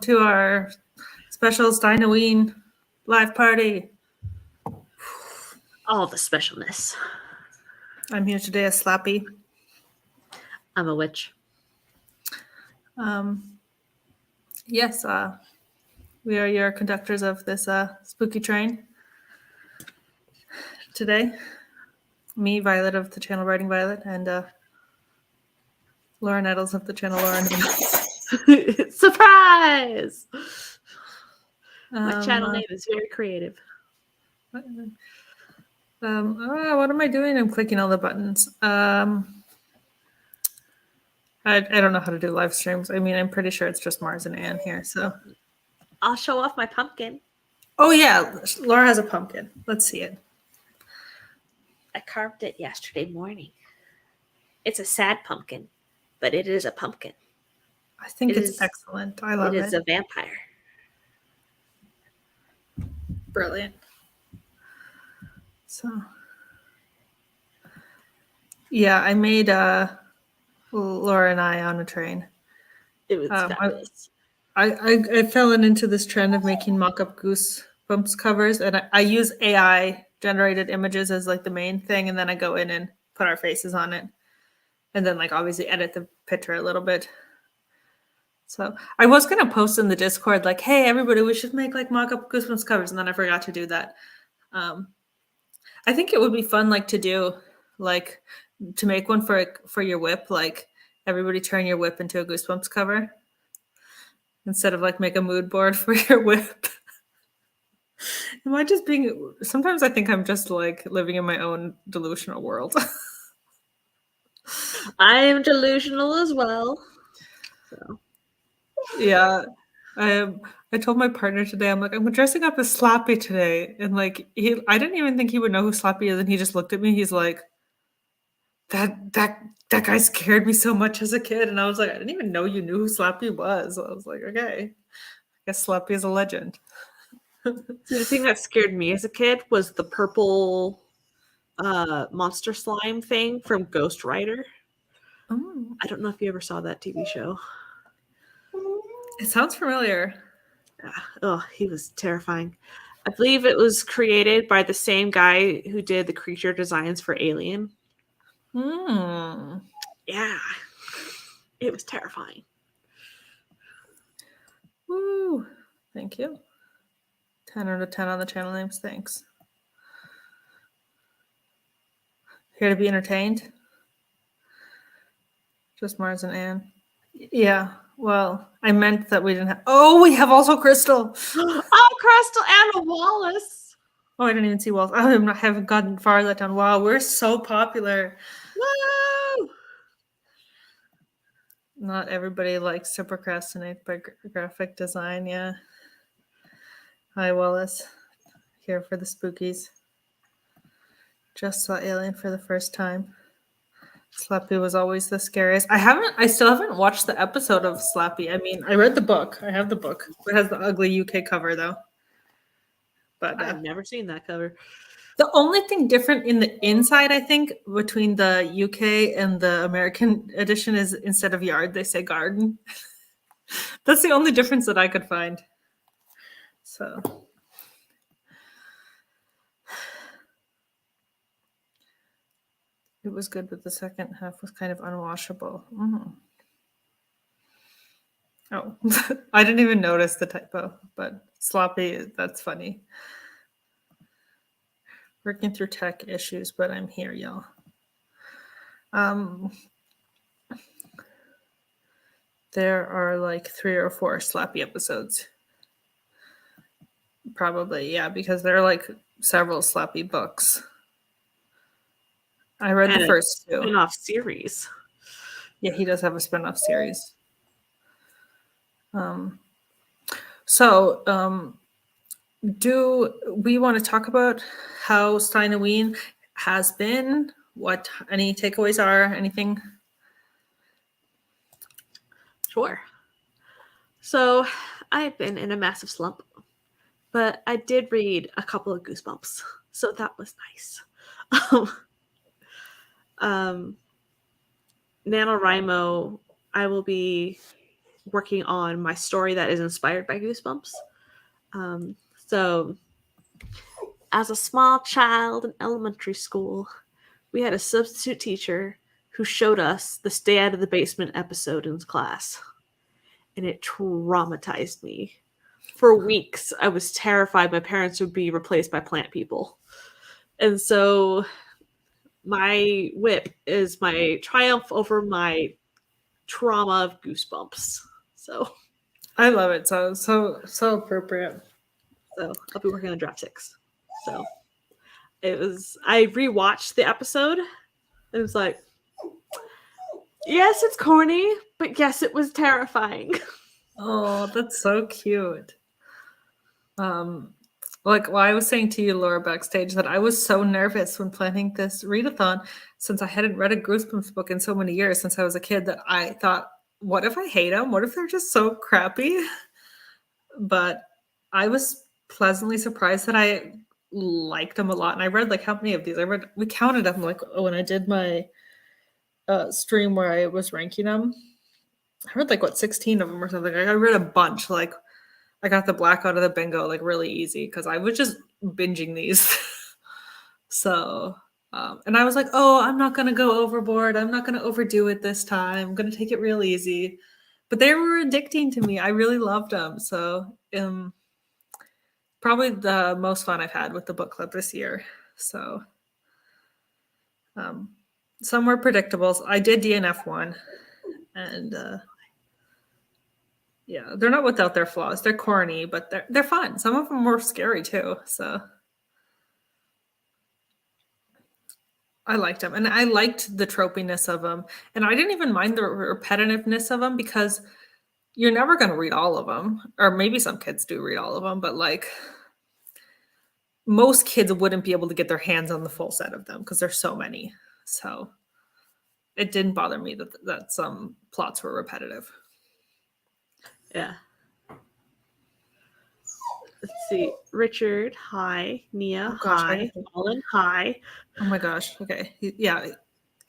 to our special Stine-O-Ween live party. All the specialness. I'm here today as Slappy. I'm a witch. Yes, we are your conductors of this spooky train today. Me, Violet of the channel Writing Violet, and Laura Nettles of the channel Laura Nettles. Surprise! My channel name is very creative. What am I doing? I'm clicking all the buttons. I don't know how to do live streams. I mean, I'm pretty sure it's just Mars and Anne here, so. I'll show off my pumpkin. Oh yeah, Laura has a pumpkin. Let's see it. I carved it yesterday morning. It's a sad pumpkin, but it is a pumpkin. I think it's excellent. I love it. It is a vampire. Brilliant. So, yeah, I made Laura and I on a train. It was fabulous. I fell into this trend of making mock-up Goosebumps covers, and I use AI generated images as like the main thing, and then I go in and put our faces on it, and then like obviously edit the picture a little bit. So I was gonna post in the Discord like, hey everybody, we should make like mock-up Goosebumps covers, and then I forgot to do that. I think it would be fun like to do like to make one for your whip, like everybody turn your whip into a Goosebumps cover instead of like make a mood board for your whip. Am I just being, sometimes I think I'm just like living in my own delusional world. I am delusional as well. So. Yeah. I told my partner today, I'm like, I'm dressing up as Slappy today. And like I didn't even think he would know who Slappy is, and he just looked at me, he's like, that guy scared me so much as a kid. And I was like, I didn't even know you knew who Slappy was. I was like, okay. I guess Slappy is a legend. So the thing that scared me as a kid was the purple monster slime thing from Ghost Rider. Oh. I don't know if you ever saw that TV show. It sounds familiar. Oh, he was terrifying. I believe it was created by the same guy who did the creature designs for Alien. Yeah. It was terrifying. Woo. Thank you. 10 out of 10 on the channel names. Thanks. Here to be entertained. Just Mars and Anne. Yeah. Well, I meant that we didn't have. Oh, we have also Crystal. Oh, Crystal and Wallace. Oh, I didn't even see Wallace. I haven't gotten far that down. Wow, we're so popular. Woo! Not everybody likes to procrastinate by graphic design. Yeah. Hi, Wallace. Here for the spookies. Just saw Alien for the first time. Slappy was always the scariest. I still haven't watched the episode of Slappy. I mean, I read the book. I have the book. It has the ugly UK cover though. But I've never seen that cover. The only thing different in the inside, I think, between the UK and the American edition is instead of yard, they say garden. That's the only difference that I could find. So it was good, but the second half was kind of unwashable. Oh, I didn't even notice the typo, but sloppy, that's funny. Working through tech issues, but I'm here, y'all. There are like 3 or 4 Slappy episodes. Probably, yeah, because there are like several Slappy books. I read the first 2. Spin-off series. Yeah, he does have a spin-off series. So, do we want to talk about how Stine-O-Ween has been? What any takeaways are? Anything? Sure. So, I've been in a massive slump, but I did read a couple of Goosebumps, so that was nice. NaNoWriMo, I will be working on my story that is inspired by Goosebumps. So, as a small child in elementary school, we had a substitute teacher who showed us the Stay Out of the Basement episode in class, and it traumatized me. For weeks, I was terrified my parents would be replaced by plant people. And so my whip is my triumph over my trauma of Goosebumps. So I love it. So appropriate. I'll be working on draft 6. So I rewatched the episode. It was like, yes, it's corny, but yes, it was terrifying. Oh, that's so cute. I was saying to you, Laura, backstage, that I was so nervous when planning this readathon, since I hadn't read a Goosebumps book in so many years since I was a kid, that I thought, what if I hate them? What if they're just so crappy? But I was pleasantly surprised that I liked them a lot. And I read how many of these? We counted them when I did my stream where I was ranking them. I read 16 of them or something. I read a bunch. I got the black out of the bingo really easy because I was just binging these. So, and I was like, oh, I'm not going to go overboard. I'm not going to overdo it this time. I'm going to take it real easy. But they were addicting to me. I really loved them. So, probably the most fun I've had with the book club this year. So, some were predictables. I did DNF one. And, yeah, they're not without their flaws. They're corny, but they're fun. Some of them were scary too. So I liked them, and I liked the tropiness of them, and I didn't even mind the repetitiveness of them because you're never going to read all of them, or maybe some kids do read all of them, but most kids wouldn't be able to get their hands on the full set of them because there's so many. So it didn't bother me that some plots were repetitive. Yeah. Let's see. Richard, hi. Nia, hi. Colin, hi. Oh my gosh. Okay. Yeah.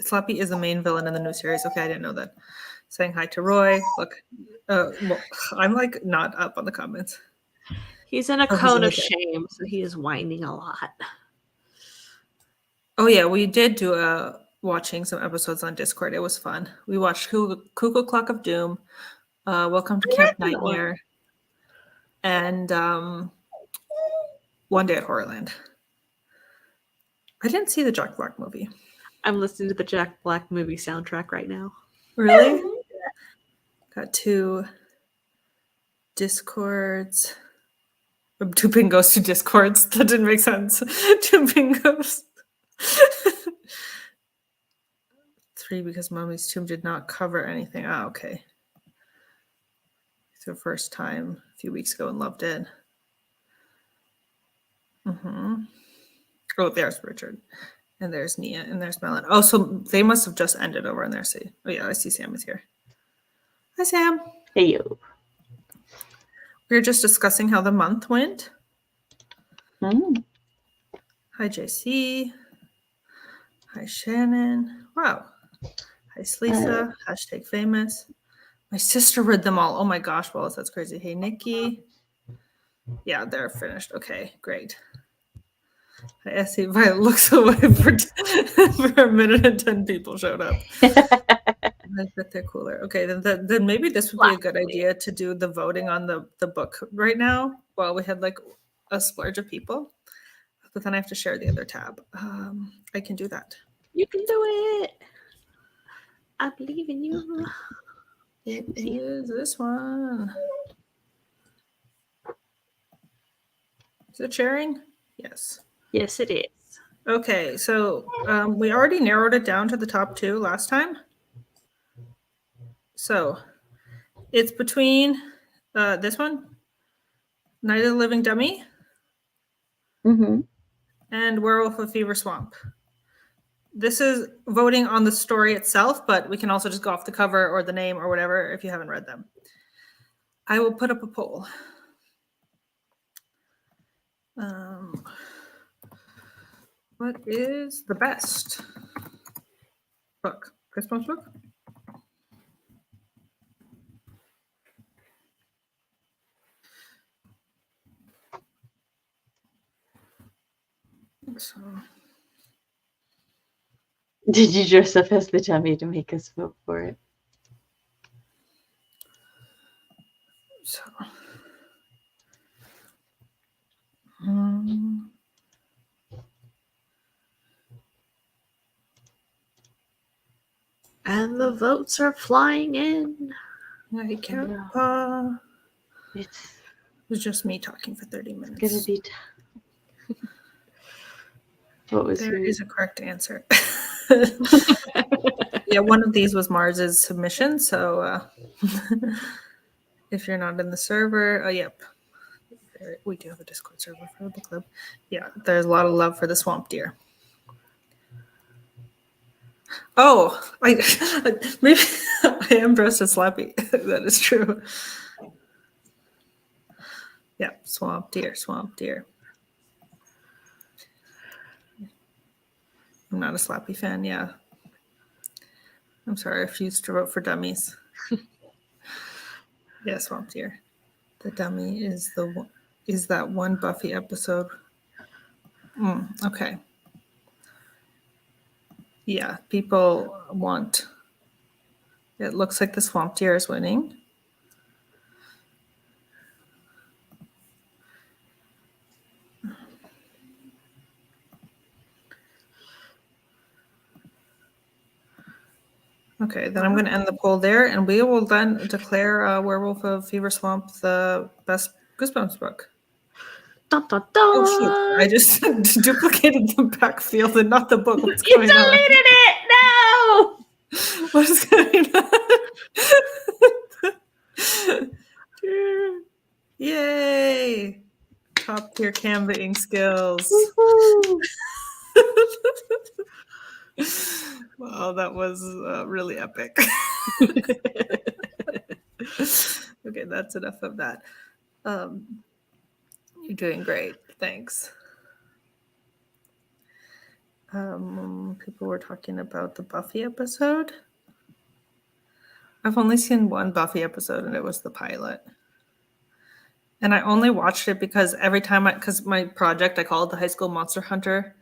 Slappy is the main villain in the new series. Okay, I didn't know that. Saying hi to Roy. Look, well, I'm not up on the comments. He's in a cone of shame, so he is whining a lot. Oh yeah, we did do watching some episodes on Discord. It was fun. We watched Cuckoo Clock of Doom, Welcome to Camp Nightmare, and One Day at Horrorland. I didn't see the Jack Black movie. I'm listening to the Jack Black movie soundtrack right now. Really? Got 2 Discords. 2 bingos, 2 Discords. That didn't make sense. 2 bingos. 3 because Mummy's Tomb did not cover anything. Ah, okay. It's the first time a few weeks ago and loved it. Oh, there's Richard. And there's Nia. And there's Melon. Oh, so they must have just ended over in there. See. Oh, yeah, I see Sam is here. Hi, Sam. Hey, you. We were just discussing how the month went. Mm. Hi, JC. Hi, Shannon. Wow. Hi, Lisa. Hashtag famous. My sister read them all. Oh my gosh, Wallace, that's crazy. Hey, Nikki. Yeah, they're finished. Okay, great. I see Violet looks away for a minute and 10 people showed up. I bet they're cooler. Okay, then maybe this would be a good idea to do the voting on the book right now while we had a splurge of people. But then I have to share the other tab. I can do that. You can do it. I believe in you. It is this one. Is it sharing? Yes. Yes, it is. Okay, so we already narrowed it down to the top 2 last time. So it's between this one, Night of the Living Dummy, and Werewolf of Fever Swamp. This is voting on the story itself, but we can also just go off the cover or the name or whatever if you haven't read them. I will put up a poll. What is the best book? Goosebumps book? So Did you dress up as the dummy to make us vote for it? So, um, And the votes are flying in. I can't. No. It It's was just me talking for 30 minutes. gonna be. What was There your? is a correct answer. Yeah, one of these was Mars's submission. So if you're not in the server, yep. We do have a Discord server for the book club. Yeah, there's a lot of love for the swamp deer. Oh, maybe I am dressed as Slappy. That is true. Yeah, swamp deer, swamp deer. I'm not a Slappy fan. Yeah, I'm sorry. I refused to vote for dummies. Yeah, swamp deer. The dummy is that one Buffy episode. Okay. Yeah, people want. It looks like the swamp deer is winning. Okay, then I'm going to end the poll there, and we will then declare Werewolf of Fever Swamp the best Goosebumps book. Dun, dun, dun. Oh shoot! I just duplicated the backfield and not the book. What's You going deleted it! No! on? What is going on? Yay! Top tier canvassing skills. Woohoo! Wow, that was really epic. Okay, that's enough of that. You're doing great. Thanks. People were talking about the Buffy episode. I've only seen one Buffy episode, and it was the pilot. And I only watched it because every time because my project, I call it the High School Monster Hunter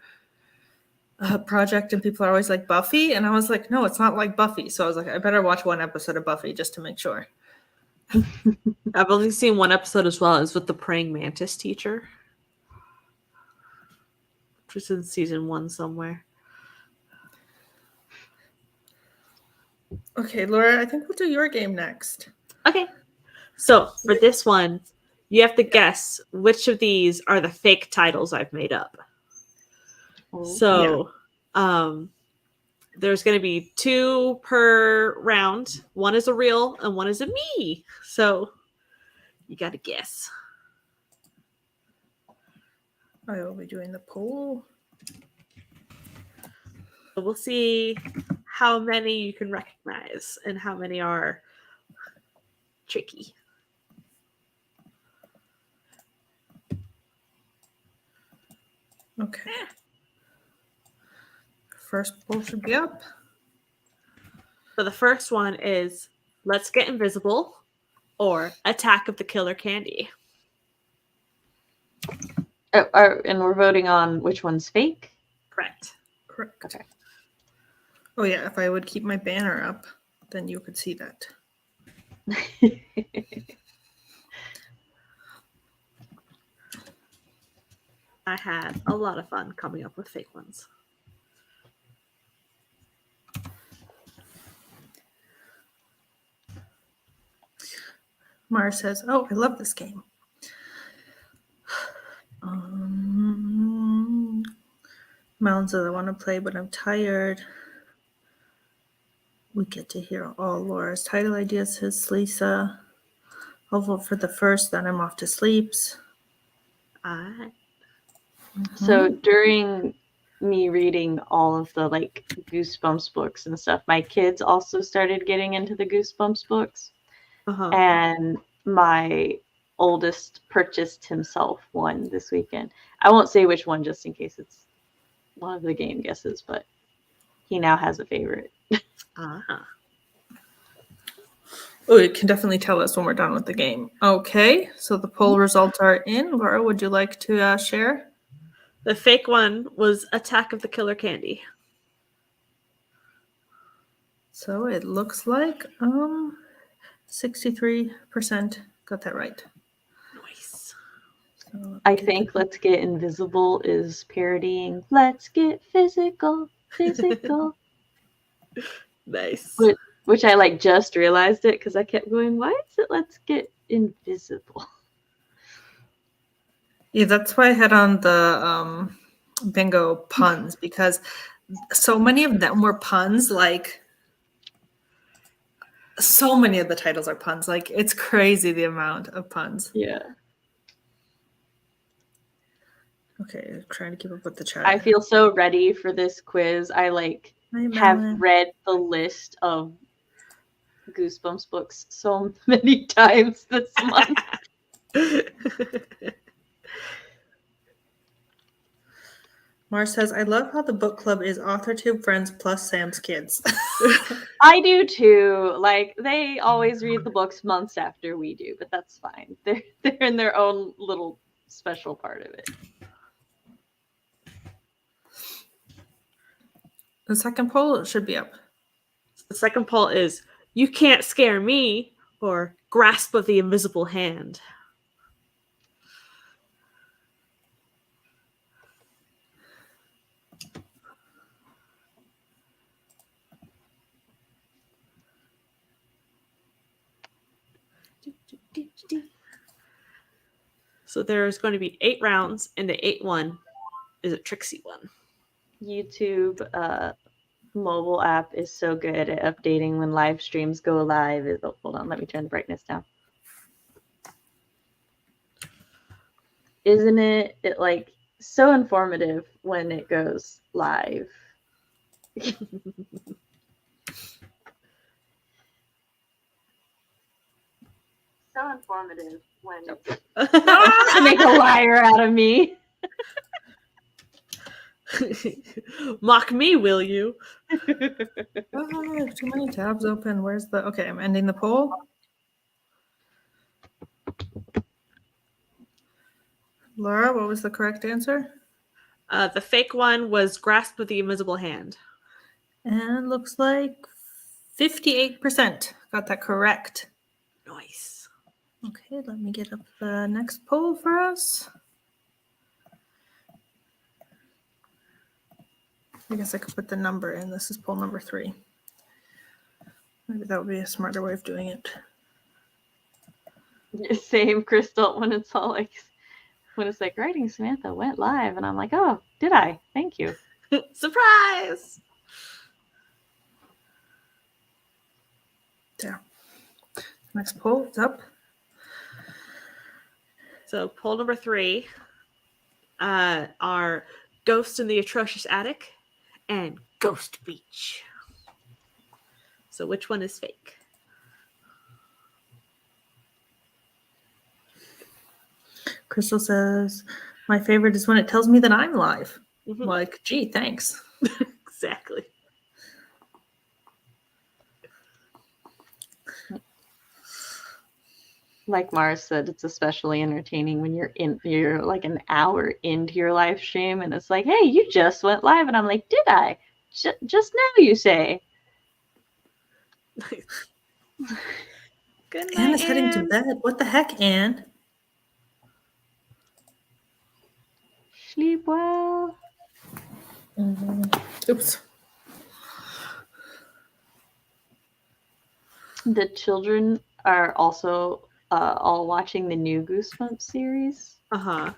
project, and people are always like, Buffy? And I was like, no, it's not like Buffy. So I was like, I better watch one episode of Buffy just to make sure. I've only seen one episode as well. It's with the praying mantis teacher. Which was in season 1 somewhere. Okay, Laura, I think we'll do your game next. Okay. So for this one, you have to guess which of these are the fake titles I've made up. So there's going to be 2 per round. One is a real and one is a me. So you got to guess. I will be doing the poll. So we'll see how many you can recognize and how many are tricky. Okay. First poll should be up. So the first one is Let's Get Invisible or Attack of the Killer Candy. And we're voting on which one's fake? Correct. Correct. Okay. Oh yeah, if I would keep my banner up, then you could see that. I had a lot of fun coming up with fake ones. Mara says, "Oh, I love this game." Melon says, "I want to play, but I'm tired." We get to hear all Laura's title ideas, says Lisa. I'll vote for the first, then I'm off to sleeps. Alright. So during me reading all of the like Goosebumps books and stuff, my kids also started getting into the Goosebumps books. Uh-huh. And my oldest purchased himself one this weekend. I won't say which one just in case it's one of the game guesses, but he now has a favorite. Uh-huh. Oh, you can definitely tell us when we're done with the game. Okay, so the poll results are in. Laura, would you like to share? The fake one was Attack of the Killer Candy. So it looks like 63% got that right. Nice. So I think Let's Get Invisible is parodying Let's Get Physical, Physical. Nice. Which I like just realized it because I kept going, why is it Let's Get Invisible? Yeah, that's why I had on the bingo puns, because so many of them were puns. Like, so many of the titles are puns. Like, it's crazy the amount of puns. Yeah. Okay, trying to keep up with the chat. I feel so ready for this quiz. I like Hi, have Madeline. read the list of Goosebumps books so many times this month. Mars says, I love how the book club is AuthorTube friends plus Sam's kids. I do too. Like, they always read the books months after we do, but that's fine. They're in their own little special part of it. The second poll should be up. The second poll is You Can't Scare Me or Grasp of the Invisible Hand. So there's going to be 8 rounds, and the 8th one is a Trixie one. YouTube mobile app is so good at updating when live streams go live. Hold on, let me turn the brightness down. Isn't it like so informative when it goes live? So informative when to make a liar out of me. Mock me, will you? Oh, I have too many tabs open. Where's the... Okay, I'm ending the poll. Laura, what was the correct answer? The fake one was Grasp of the Invisible Hand. And looks like 58% got that correct. Nice. Okay, let me get up the next poll for us. I guess I could put the number in. This is poll number 3. Maybe that would be a smarter way of doing it. Same, Crystal, when it's all like, when it's like Writing Samantha went live, and I'm like, oh, did I? Thank you. Surprise! There. Next poll is up. So poll number 3 are Ghost in the Atrocious Attic and Ghost Beach. So which one is fake? Crystal says, my favorite is when it tells me that I'm live. Mm-hmm. Like, gee, thanks. Exactly. Like Mars said, it's especially entertaining when you're like an hour into your live stream and it's like, hey, you just went live, and I'm like, did I? Just now, you say. Good night, Anne is heading to Anne. bed. What the heck, Anne? Sleep well. Oops. The children are also all watching the new Goosebumps series. Uh-huh.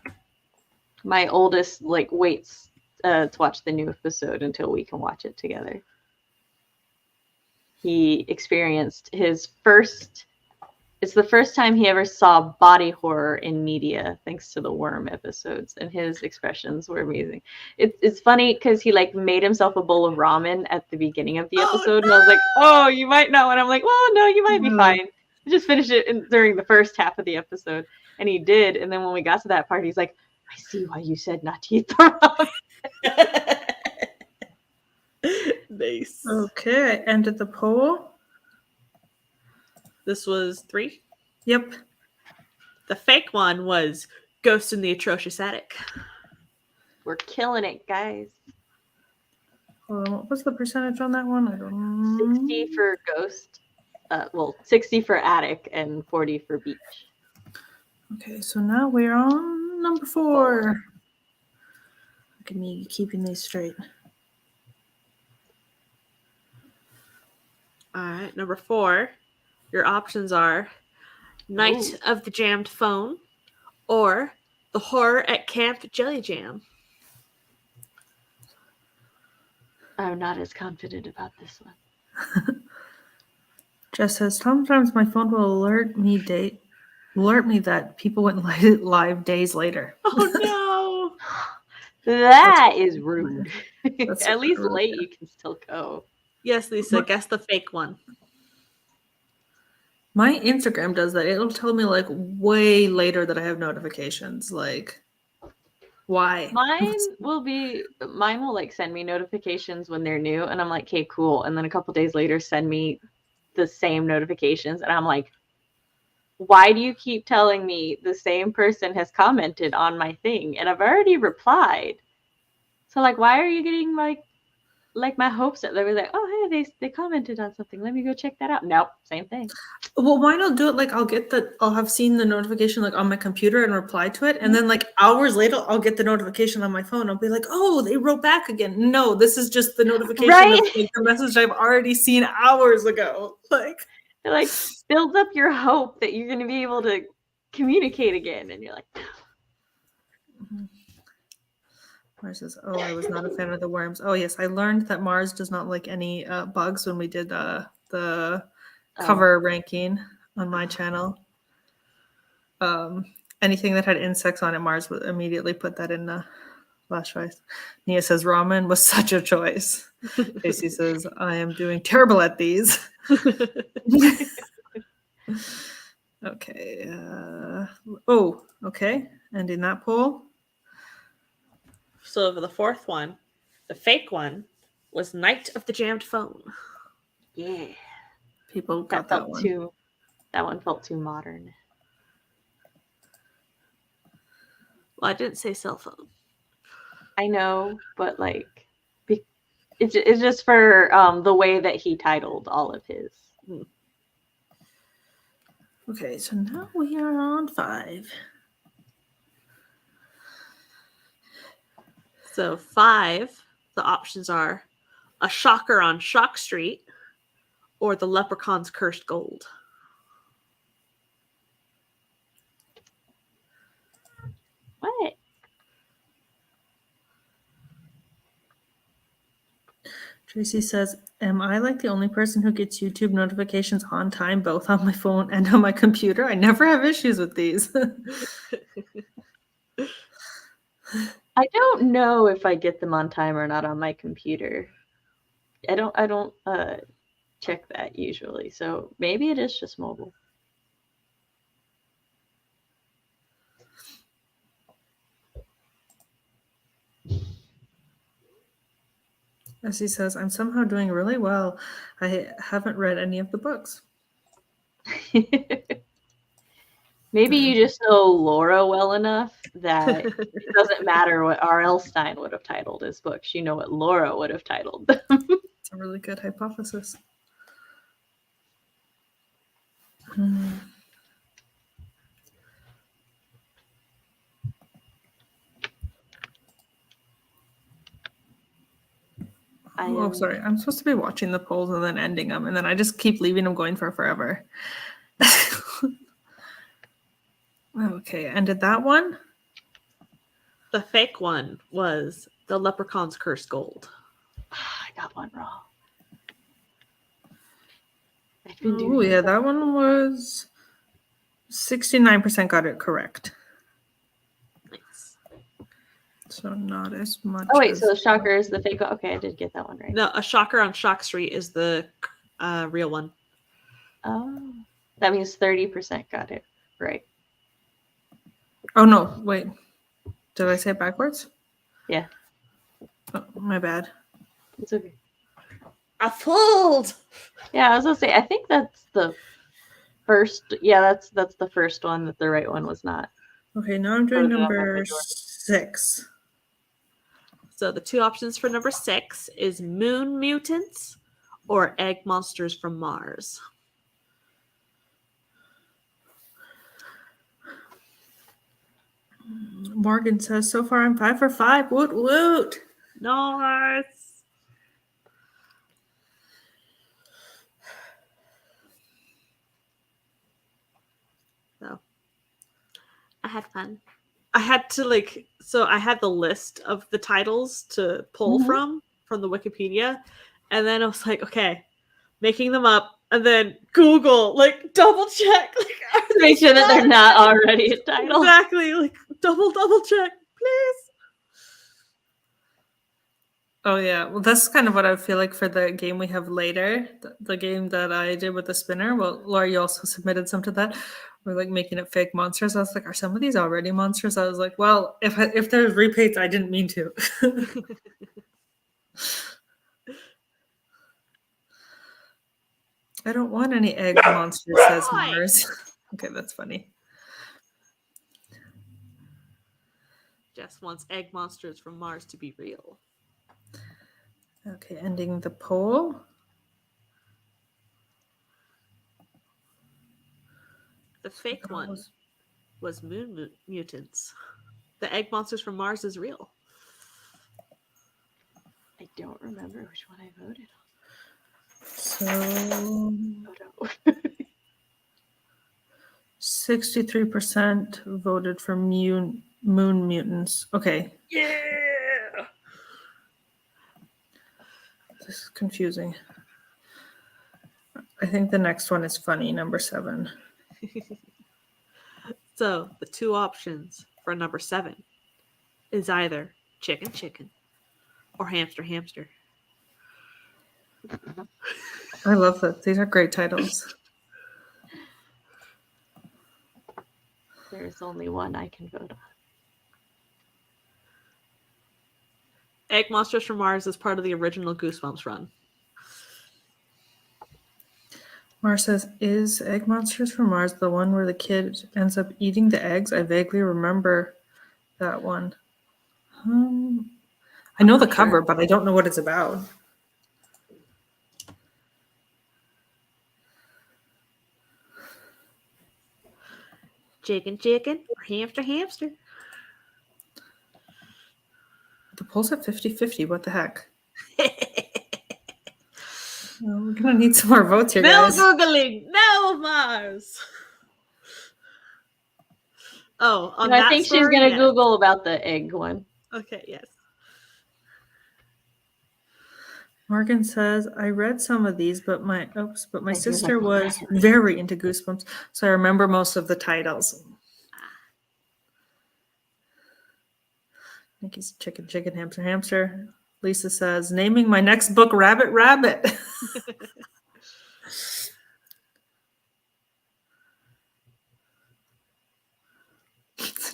My oldest waits to watch the new episode until we can watch it together. He experienced his first... It's the first time he ever saw body horror in media, thanks to the worm episodes, and his expressions were amazing. It's funny because he made himself a bowl of ramen at the beginning of the episode, and I was like, "Oh, you might know," and I'm like, "Well, no, you might be fine. Just finish it during the first half of the episode," and he did. And then when we got to that part, he's like, "I see why you said not to eat the ramen." Nice. Okay, I ended the poll. This was 3. Yep. The fake one was Ghost in the Atrocious Attic. We're killing it, guys. Hold on, what was the percentage on that one? I don't know. 60 for ghost. 60 for attic and 40 for beach. Okay, so now we're on number 4. Look at me keeping these straight. All right, number 4. Your options are Night of the Jammed Phone or The Horror at Camp Jelly Jam. I'm not as confident about this one. Jess says, sometimes my phone will alert me that people went live days later. Oh no! That is rude. That's At least rude, late yeah. you can still go. Yes, Lisa, guess the fake one. My Instagram does that. It'll tell me like way later that I have notifications. Like, why? Mine will like send me notifications when they're new, and I'm like, okay, cool. And then a couple days later, send me the same notifications, and I'm like, why do you keep telling me the same person has commented on my thing, and I've already replied? So like, why are you getting like my hopes up? They were like, oh hey, they commented on something. Let me go check that out. Nope, same thing. Well, mine will do it like I'll have seen the notification like on my computer and reply to it, and then like hours later I'll get the notification on my phone. I'll be like, oh, they wrote back again. No, this is just the notification Right? of like, the message I've already seen hours ago. Like, It like builds up your hope that you're gonna be able to communicate again, and you're like, Mars says, oh, I was not a fan of the worms. Oh yes, I learned that Mars does not like any bugs when we did the cover ranking on my channel. Anything that had insects on it, Mars would immediately put that in the last choice. Nia says ramen was such a choice. Casey says I am doing terrible at these. Okay. Okay. And in that poll, So for the 4th one, the fake one was Night of the Jammed Phone. yeah, people got that one. That one felt too modern. Well, I didn't say cell phone. I know, but like, it's just for the way that he titled all of his. Okay, so now we are on 5. So 5, the options are A Shocker on Shock Street or The Leprechaun's Cursed Gold. What? Tracy says, am I like the only person who gets YouTube notifications on time, both on my phone and on my computer? I never have issues with these. I don't know if I get them on time or not on my computer. I don't check that usually. So maybe it is just mobile. As he says, I'm somehow doing really well. I haven't read any of the books. Maybe you just know Laura well enough that it doesn't matter what R.L. Stine would have titled his books. You know what Laura would have titled them. It's a really good hypothesis. Oh, sorry. I'm supposed to be watching the polls and then ending them, and then I just keep leaving them going for forever. Okay, ended that one. The fake one was The Leprechaun's Cursed Gold. I got one wrong. Oh, yeah, that one was 69% got it correct. Nice. So not as much. Oh, wait, so the Shocker is the fake one? Okay, I did get that one right. No, A Shocker on Shock Street is the real one. Oh, that means 30% got it right. Oh, no, wait. Did I say it backwards? Yeah. Oh, my bad. It's okay. I fooled! Yeah, I was gonna say, I think that's the first. Yeah, that's the first one that the right one was not. Okay, now I'm doing number 6. So the two options for number 6 is moon mutants or egg monsters from Mars. Morgan says, so far I'm 5 for 5. Woot woot. Nice. So I had fun. I had to I had the list of the titles to pull from the Wikipedia, and then I was like, okay, making them up, and then Google, double check, Make sure that they're not already a title. exactly, double check, please. Oh, yeah. Well, that's kind of what I feel like for the game we have later. The game that I did with the spinner. Well, Laura, you also submitted some to that. We're making it fake monsters. I was like, are some of these already monsters? I was like, well, if there's repeats, I didn't mean to. I don't want any egg monsters, says Mars. Okay, that's funny. Jess wants egg monsters from Mars to be real. Okay, ending the poll. The fake one was moon mutants. The egg monsters from Mars is real. I don't remember which one I voted So on. 63% voted for moon mutants. Okay. Yeah. This is confusing. I think the next one is funny, number 7. So the two options for number 7 is either chicken or hamster. I love that. These are great titles. There's only one I can vote on. Egg Monsters from Mars is part of the original Goosebumps run. Mars says, is Egg Monsters from Mars the one where the kid ends up eating the eggs? I vaguely remember that one. I know the cover, but I don't know what it's about. Chicken or hamster. The poll's at 50-50. What the heck? Well, we're going to need some more votes here, No guys. Googling! No Mars! Oh, on that I think story, she's going to yes. Google about the egg one. Okay, yes. Morgan says, I read some of these, but my sister was very into Goosebumps, so I remember most of the titles. Nikki's chicken, hamster. Lisa says, naming my next book Rabbit.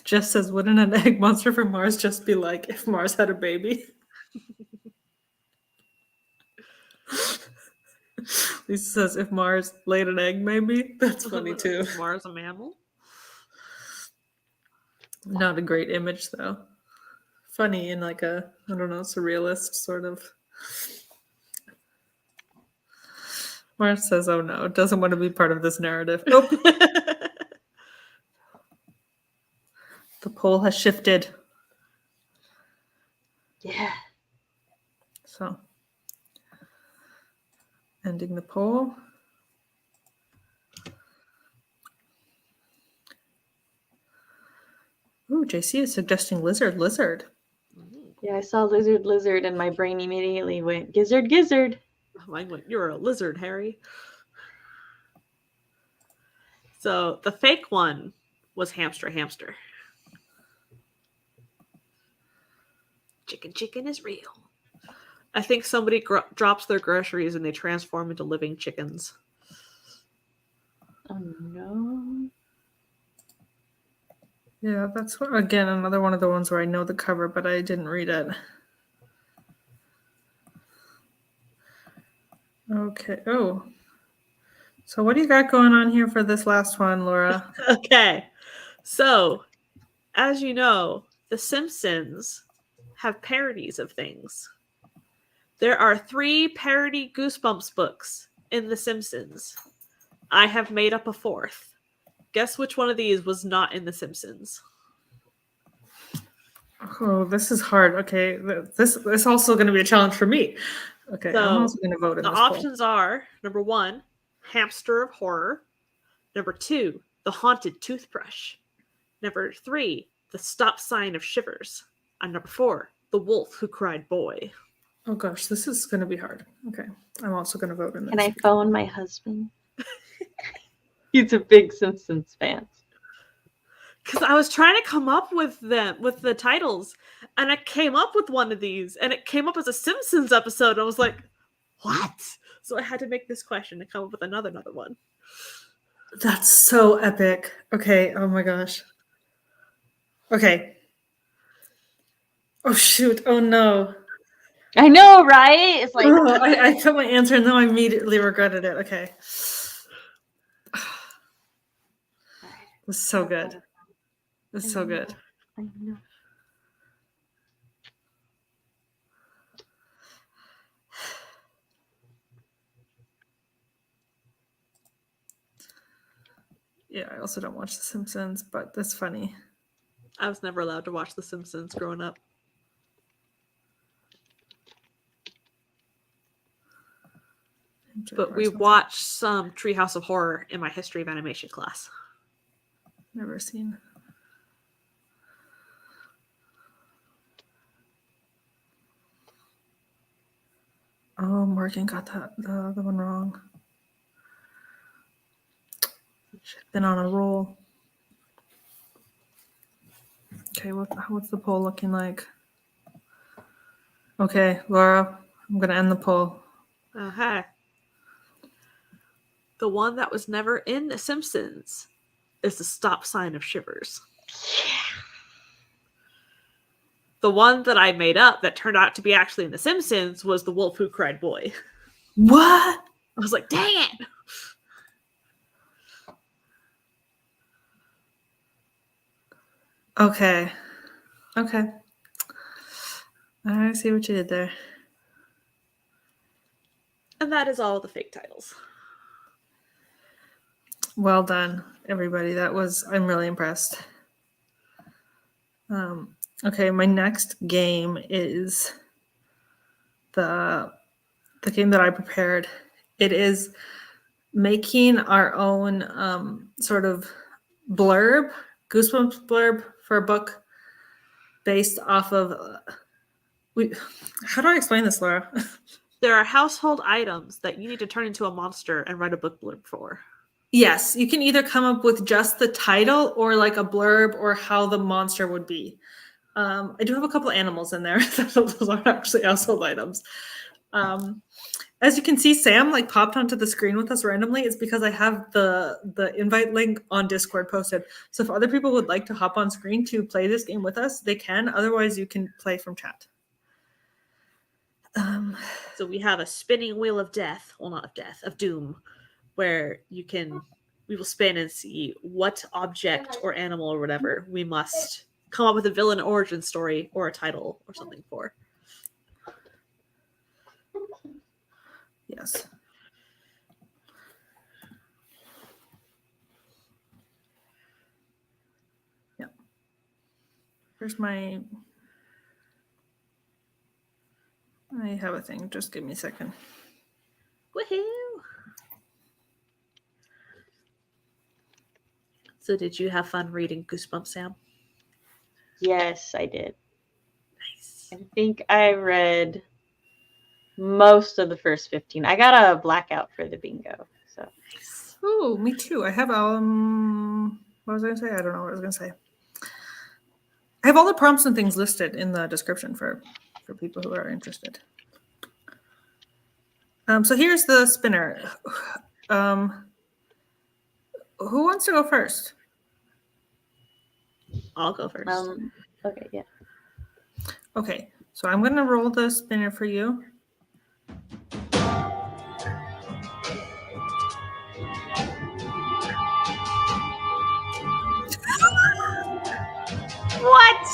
Jess says, wouldn't an egg monster from Mars just be like if Mars had a baby? Lisa says, if Mars laid an egg, maybe? That's funny too. Is Mars a mammal? Not a great image though. Funny in like a, I don't know, surrealist sort of. Mars says, oh no, doesn't want to be part of this narrative. Nope. The poll has shifted. Yeah. So, ending the poll. Ooh, JC is suggesting lizard. Yeah, I saw lizard, and my brain immediately went, gizzard. Mine went, you're a lizard, Harry. So the fake one was hamster. Chicken is real. I think somebody drops their groceries and they transform into living chickens. Oh no. Yeah, that's again another one of the ones where I know the cover, but I didn't read it. Okay. Oh. So what do you got going on here for this last one, Laura? Okay. So, as you know, The Simpsons have parodies of things. There are 3 parody Goosebumps books in The Simpsons. I have made up a 4th. Guess which one of these was not in The Simpsons? Oh, this is hard. Okay, this also going to be a challenge for me. Okay, So, I'm also going to vote in the this poll. options are, number 1, Hamster of Horror. Number 2, The Haunted Toothbrush. Number 3, The Stop Sign of Shivers. And number 4, The Wolf Who Cried Boy. Oh gosh, this is going to be hard. Okay, I'm also going to vote in this. Can I phone my husband? He's a big Simpsons fan. Because I was trying to come up with the titles, and I came up with one of these, and it came up as a Simpsons episode. And I was like, what? So I had to make this question and come up with another one. That's so epic. Okay, oh my gosh. Okay. Oh shoot, oh no. I know, right? It's like Oh, I put my answer and then I immediately regretted it. Okay. It was so good. It's so good. I know. Yeah, I also don't watch The Simpsons, but that's funny. I was never allowed to watch The Simpsons growing up. But we watched some Treehouse of Horror in my history of animation class. Never seen. Oh, Morgan got the other one wrong. She's been on a roll. Okay, what's the poll looking like? Okay, Laura, I'm gonna end the poll. Okay. The one that was never in The Simpsons is The Stop Sign of Shivers. The one that I made up that turned out to be actually in The Simpsons was The Wolf Who Cried Boy. What? I was like, dang it! Okay. I see what you did there. And that is all the fake titles. Well done, everybody. I'm really impressed. Okay, my next game is the game that I prepared. It is making our own sort of blurb, Goosebumps blurb for a book based off of. How do I explain this, Laura? There are household items that you need to turn into a monster and write a book blurb for. Yes, you can either come up with just the title or like a blurb or how the monster would be. I do have a couple animals in there. Those aren't actually household items. As you can see, Sam like popped onto the screen with us randomly. It's because I have the invite link on Discord posted. So if other people would like to hop on screen to play this game with us, they can. Otherwise, you can play from chat. So we have a spinning wheel of death. Well, not of death, of doom, where we will spin and see what object or animal or whatever we must come up with a villain origin story or a title or something for. Yes. Yeah. Here's my. I have a thing. Just give me a second. Woohoo! So did you have fun reading Goosebumps, Sam? Yes, I did. Nice. I think I read most of the first 15. I got a blackout for the bingo. So Nice. Oh, me too. I have what was I gonna say? I don't know what I was gonna say. I have all the prompts and things listed in the description for people who are interested. So here's the spinner. Who wants to go first? I'll go first. Okay, yeah. Okay, so I'm gonna roll the spinner for you. What?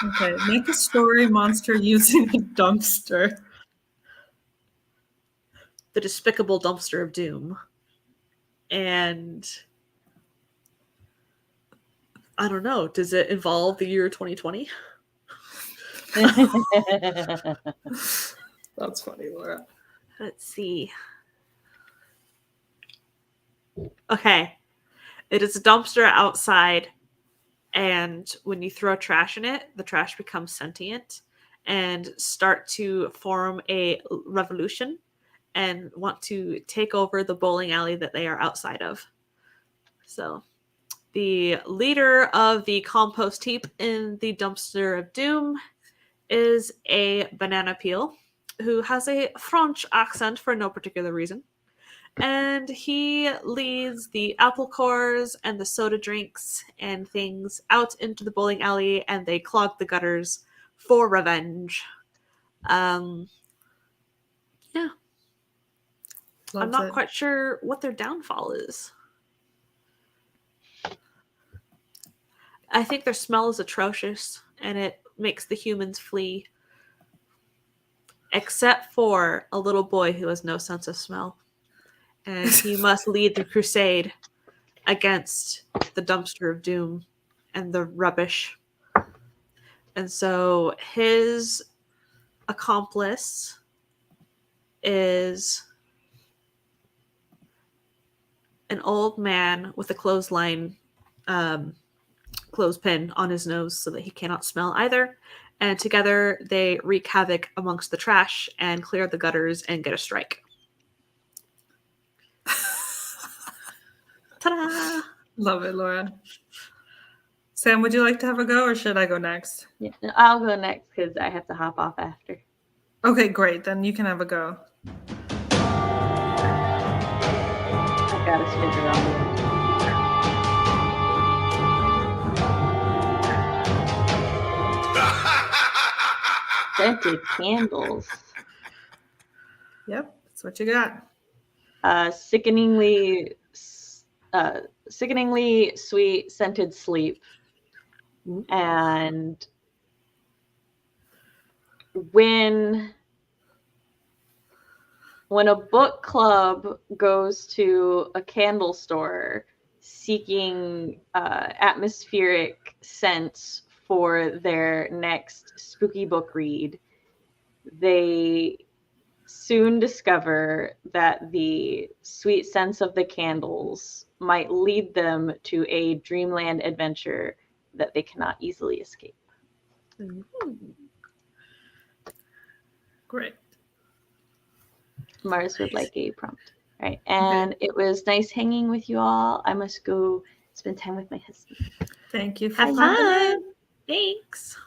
Okay, make a story monster using a dumpster. The despicable dumpster of doom. And I don't know, does it involve the year 2020? That's funny, Laura. Let's see. Okay. It is a dumpster outside, and when you throw trash in it, the trash becomes sentient and start to form a revolution and want to take over the bowling alley that they are outside of. So the leader of the compost heap in the dumpster of doom is a banana peel who has a French accent for no particular reason. And he leads the apple cores and the soda drinks and things out into the bowling alley, and they clog the gutters for revenge. Yeah. I'm Loves not it. quite sure what their downfall is. I think their smell is atrocious, and it makes the humans flee. Except for a little boy who has no sense of smell. And he must lead the crusade against the dumpster of doom and the rubbish. And so his accomplice is an old man with a clothespin on his nose so that he cannot smell either. And together they wreak havoc amongst the trash and clear the gutters and get a strike. Ta-da! Love it, Laura. Sam, would you like to have a go, or should I go next? Yeah, no, I'll go next because I have to hop off after. Okay, great. Then you can have a go. I've got to spin around. Scented candles. Yep, that's what you got. Sickeningly sweet scented sleep. And when a book club goes to a candle store seeking atmospheric scents for their next spooky book read, they soon discover that the sweet scents of the candles might lead them to a dreamland adventure that they cannot easily escape. Great. Mars would like a prompt. All right. And it was nice hanging with you all. I must go spend time with my husband. Thank you for Have fun! Thanks!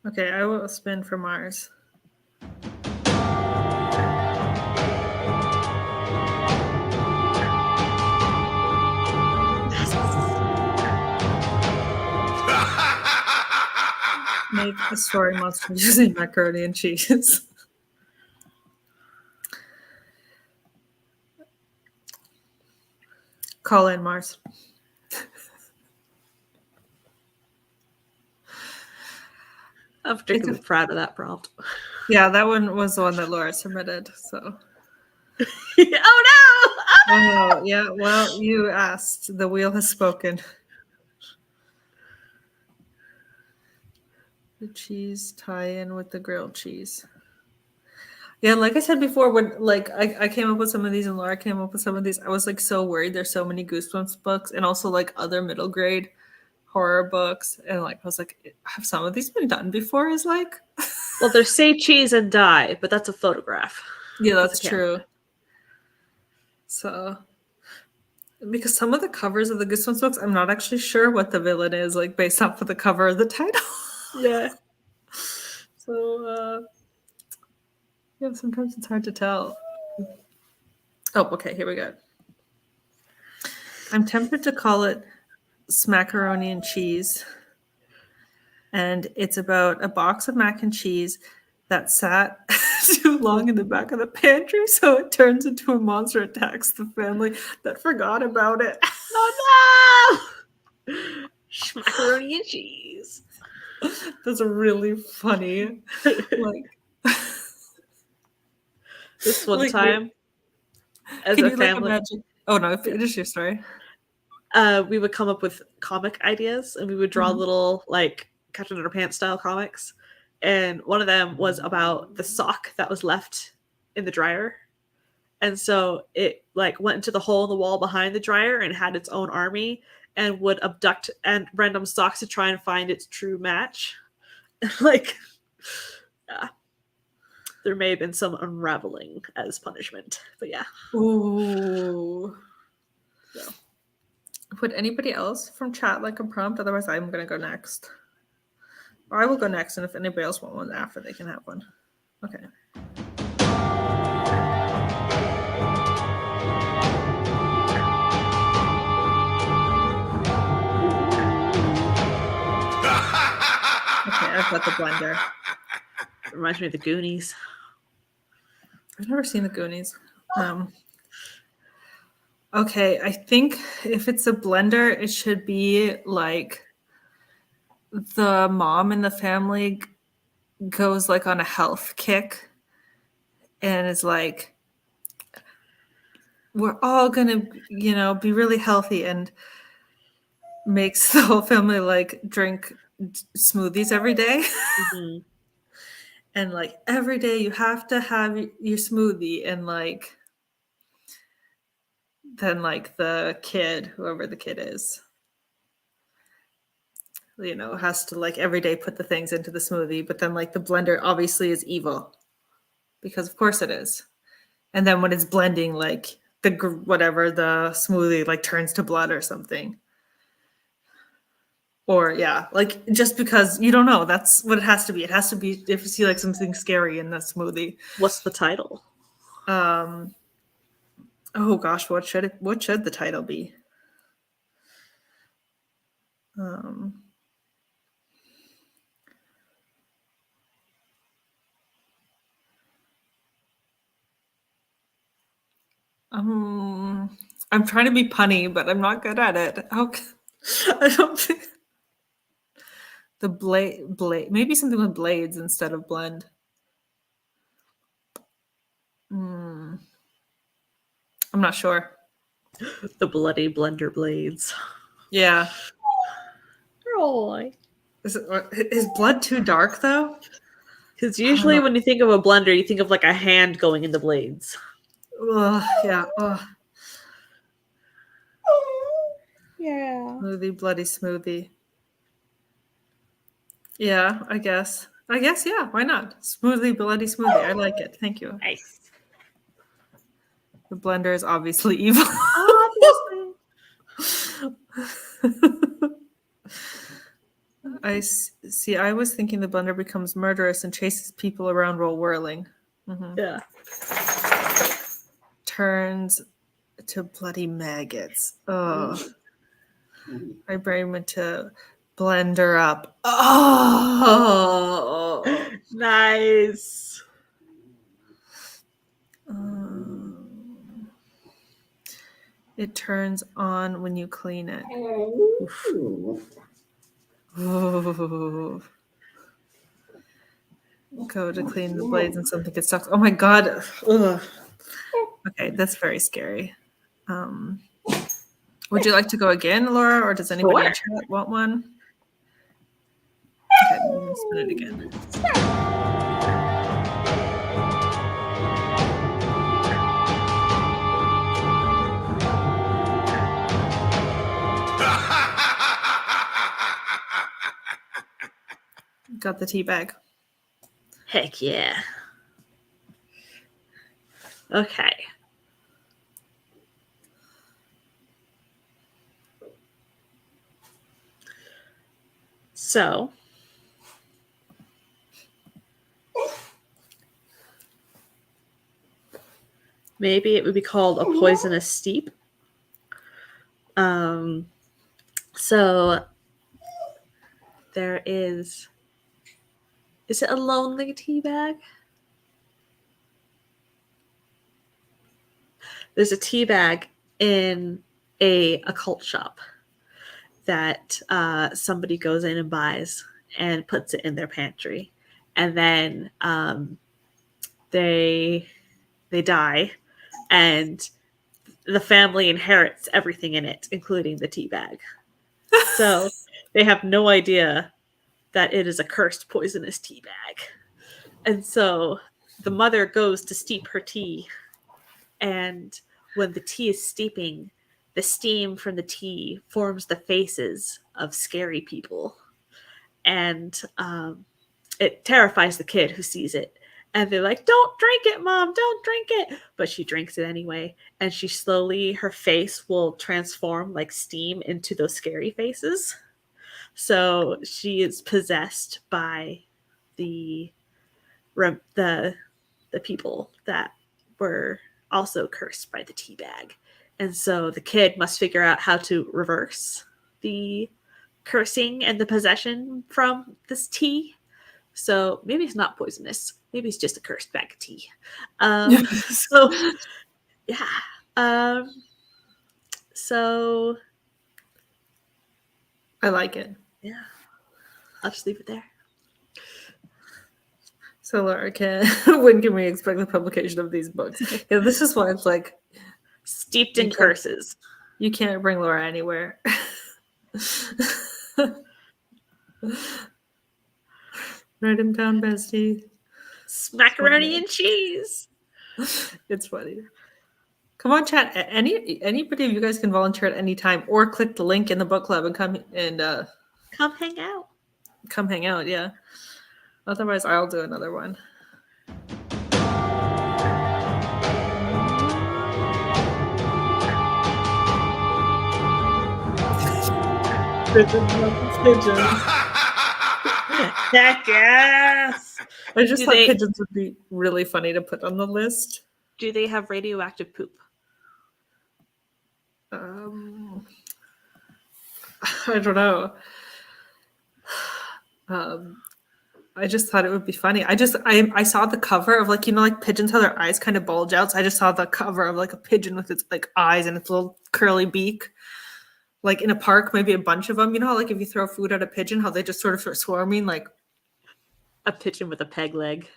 Okay, I will spin for Mars. Make a story monster using macaroni and cheese. Call in, Mars. I'm particularly proud of that prompt. Yeah, that one was the one that Laura submitted. So. Oh no! Oh, yeah. Well, you asked. The wheel has spoken. The cheese tie-in with the grilled cheese. Yeah, like I said before, when I came up with some of these and Laura came up with some of these, I was like so worried. There's so many Goosebumps books and also like other middle grade horror books, and like I was like, have some of these been done before? Is like, well, there's Say Cheese and Die, but that's a photograph. Yeah, that's true. So, because some of the covers of the Goosebumps books, I'm not actually sure what the villain is, like based off of the cover of the title. Yeah. So, yeah, sometimes it's hard to tell. Oh, okay, here we go. I'm tempted to call it Smackaroni and Cheese. And it's about a box of mac and cheese that sat too long in the back of the pantry, so it turns into a monster attacks the family that forgot about it. Oh no! Macaroni and cheese. That's really funny. Like, This one like, time, as can a you like family, imagine? Oh no, finish your story. we would come up with comic ideas, and we would draw Mhm. little like Captain Underpants style comics. And one of them was about the sock that was left in the dryer. And so it like went into the hole in the wall behind the dryer and had its own army and would abduct and random socks to try and find its true match. Like, yeah, there may have been some unraveling as punishment, but yeah. Ooh. So. Would anybody else from chat like a prompt? Otherwise, I'm gonna go next. Or I will go next, and if anybody else wants one after, they can have one. Okay. Okay, I've got the blender. It reminds me of the Goonies. I've never seen the Goonies. Okay, I think if it's a blender, it should be like the mom in the family goes like on a health kick and is like, we're all gonna, be really healthy, and makes the whole family like drink smoothies every day. Mm-hmm. And like every day you have to have your smoothie, and like then like the kid, whoever the kid is, has to like every day put the things into the smoothie, but then like the blender obviously is evil because of course it is. And then when it's blending, like whatever the smoothie like turns to blood or something. Or yeah, like just because you don't know, that's what it has to be. It has to be if you see like something scary in the smoothie. What's the title? Oh gosh, what should the title be? I'm trying to be punny, but I'm not good at it. I don't think the blade, maybe something with blades instead of blend. I'm not sure. The Bloody Blender Blades. Yeah. Roy. Is blood too dark though? Because usually when you think of a blender, you think of like a hand going in the blades. Ugh, yeah. Ugh. Yeah. Smoothie, bloody smoothie. Yeah, I guess. Yeah. Why not? Smoothie, bloody smoothie. I like it. Thank you. Nice. The blender is obviously evil. Obviously. I see. I was thinking the blender becomes murderous and chases people around while whirling. Mm-hmm. Yeah. Turns to bloody maggots. Oh, my brain went to blender up. Oh, Nice. It turns on when you clean it. Ooh. Go to clean the blades and something gets stuck. Oh my god. Ugh. Okay, that's very scary. Would you like to go again, Laura, or does anybody in chat want one? Okay, I'm gonna spin it again. Got the tea bag. Heck yeah. Okay. So, maybe it would be called a poisonous steep. So there is it a lonely tea bag? There's a tea bag in a occult shop that somebody goes in and buys, and puts it in their pantry. And then they die, and the family inherits everything in it, including the tea bag. So they have no idea that it is a cursed poisonous tea bag. And so the mother goes to steep her tea, and when the tea is steeping, the steam from the tea forms the faces of scary people. And it terrifies the kid who sees it. And they're like, don't drink it, Mom, don't drink it. But she drinks it anyway. And she slowly, her face will transform like steam into those scary faces. So she is possessed by the people that were also cursed by the tea bag. And so the kid must figure out how to reverse the cursing and the possession from this tea. So maybe it's not poisonous. Maybe it's just a cursed bag of tea. So yeah. So I like it. yeah, I'll just leave it there. So Laura, when can we expect the publication of these books? Yeah, this is why it's like Steeped in curses. You can't bring Laura anywhere. Write him down, bestie. Macaroni and cheese. It's funny. Come on, chat. Anybody of you guys can volunteer at any time, or click the link in the book club and come hang out. Come hang out, yeah. Otherwise, I'll do another one. Pigeons. Heck yes! I just thought pigeons would be really funny to put on the list. Do they have radioactive poop? I don't know. I just thought it would be funny. I saw the cover of like pigeons, how their eyes kind of bulge out. So I just saw the cover of like a pigeon with its like eyes and its little curly beak. Like in a park, maybe a bunch of them. You know how like if you throw food at a pigeon, how they just sort of start swarming, like a pigeon with a peg leg.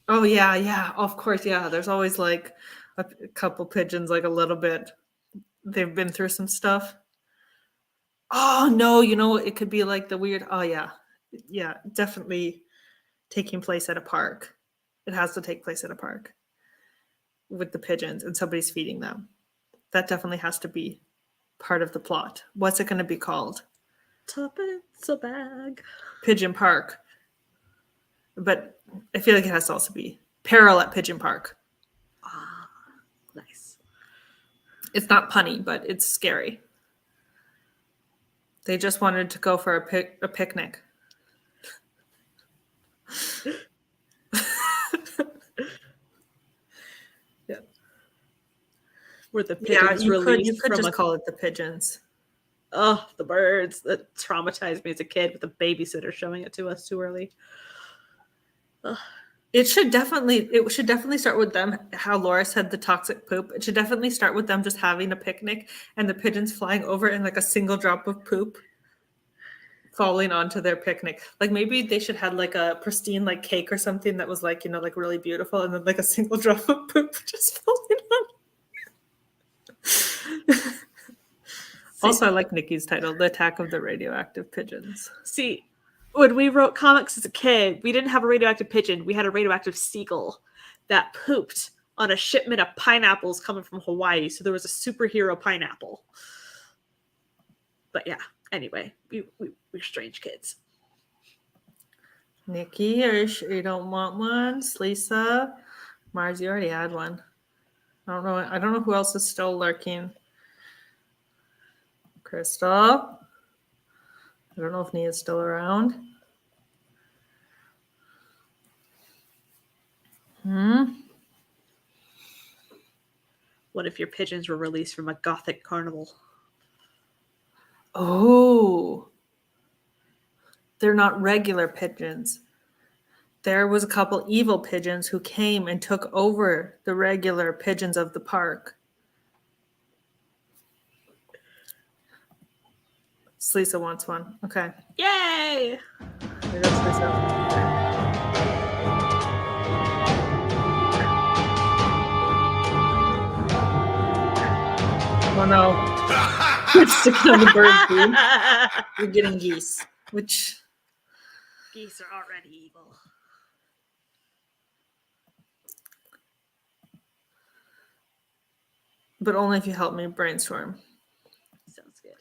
Oh yeah, of course, yeah. There's always like a couple pigeons, like a little bit. They've been through some stuff. Oh no, it could be like the weird. Oh yeah, definitely taking place at a park. It has to take place at a park with the pigeons, and somebody's feeding them. That definitely has to be part of the plot. What's it going to be called? Tuppence a bag. Pigeon Park. But I feel like it has to also be Peril at Pigeon Park. Ah, nice. It's not punny, but it's scary. They just wanted to go for a picnic. Yeah. Were the pigeons released? You could just call it the pigeons. Oh, the birds that traumatized me as a kid with a babysitter showing it to us too early. Ugh. It should definitely start with them. How Laura said the toxic poop. It should definitely start with them just having a picnic and the pigeons flying over and like a single drop of poop falling onto their picnic. Like maybe they should have like a pristine like cake or something that was like like really beautiful, and then like a single drop of poop just falling on. Also, I like Nikki's title, The Attack of the Radioactive Pigeons. See, when we wrote comics as a kid, we didn't have a radioactive pigeon. We had a radioactive seagull that pooped on a shipment of pineapples coming from Hawaii. So there was a superhero pineapple. But yeah, anyway, we're strange kids. Nikki, you don't want one? Lisa, Mars, you already had one. I don't know who else is still lurking. Crystal. I don't know if Nia's still around. What if your pigeons were released from a gothic carnival? Oh. They're not regular pigeons. There was a couple evil pigeons who came and took over the regular pigeons of the park. Lisa wants one. Okay. Yay! Maybe that's what I said. Oh no. You're sticking on the bird food. You're getting geese, which Geese are already evil. but only if you help me brainstorm. Sounds good.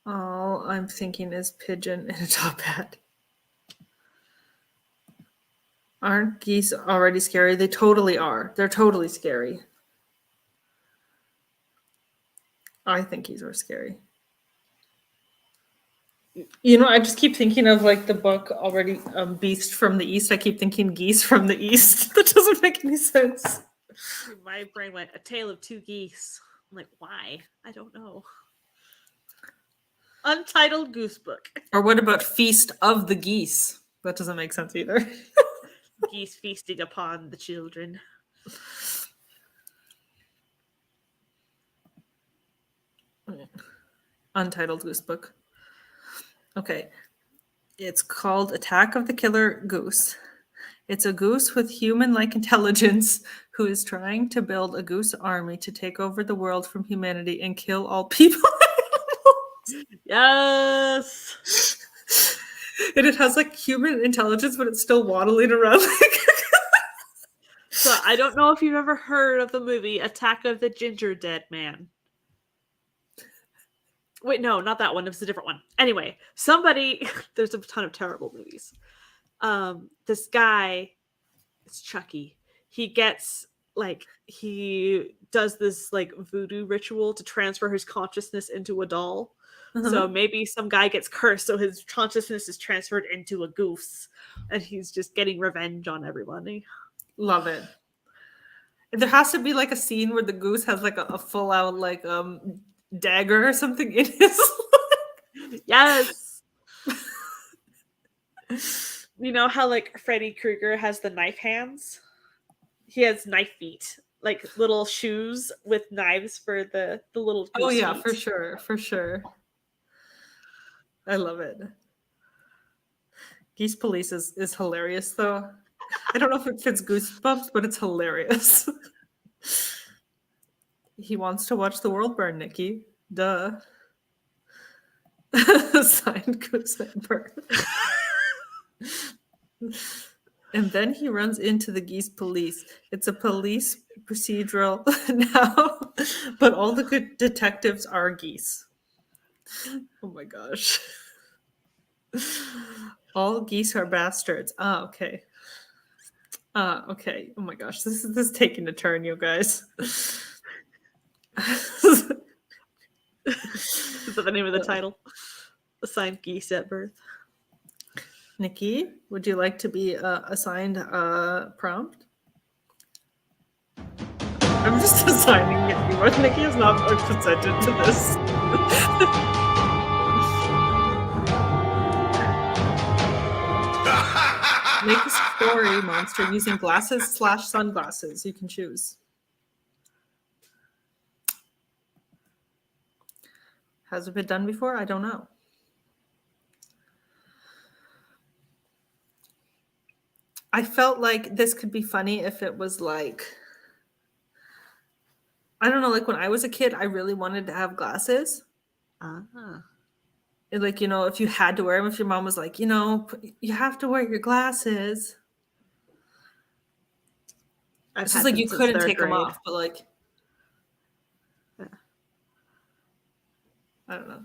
All I'm thinking is pigeon in a top hat. Aren't geese already scary? They totally are. They're totally scary. I think geese are scary. You know, I just keep thinking of like the book already, Beast from the East. I keep thinking geese from the East. That doesn't make any sense. My brain went A Tale of Two Geese. I'm like, why? I don't know. Untitled Goose Book. Or what about Feast of the Geese? That doesn't make sense either. Geese feasting upon the children. Untitled Goose Book. Okay. It's called Attack of the Killer Goose. It's a goose with human-like intelligence who is trying to build a goose army to take over the world from humanity and kill all people. Yes. And it has like human intelligence, but it's still waddling around. So I don't know if you've ever heard of the movie Attack of the Ginger Dead Man. Wait, no, not that one. It was a different one. Anyway, there's a ton of terrible movies. This guy, it's Chucky. He does this like voodoo ritual to transfer his consciousness into a doll. So maybe some guy gets cursed, so his consciousness is transferred into a goose, and he's just getting revenge on everybody. Love it. There has to be like a scene where the goose has like a full out like dagger or something in his. Yes. You know how like Freddy Krueger has the knife hands? He has knife feet, like little shoes with knives for the little goose Oh yeah, feet. for sure, for sure. I love it. Geese Police is hilarious though. I don't know if it fits Goosebumps, but it's hilarious. He wants to watch the world burn, Nikki. Duh. Signed Goose and Burn. And then he runs into the Geese Police. It's a police procedural now, but all the good detectives are geese. Oh my gosh. All geese are bastards. Ah, okay. Okay. Oh my gosh, this is taking a turn, you guys. Is that the name of the title? Assigned Geese at Birth. Nikki, would you like to be assigned a prompt? I'm just assigning it. Nikki is not consented to this. Make a story monster using glasses/sunglasses. You can choose. Has it been done before? I don't know. I felt like this could be funny if it was like, I don't know, like when I was a kid, I really wanted to have glasses. Ah. And like, you know, if you had to wear them, if your mom was like, you know, you have to wear your glasses. It's just like you couldn't take them off, but like, yeah. I don't know.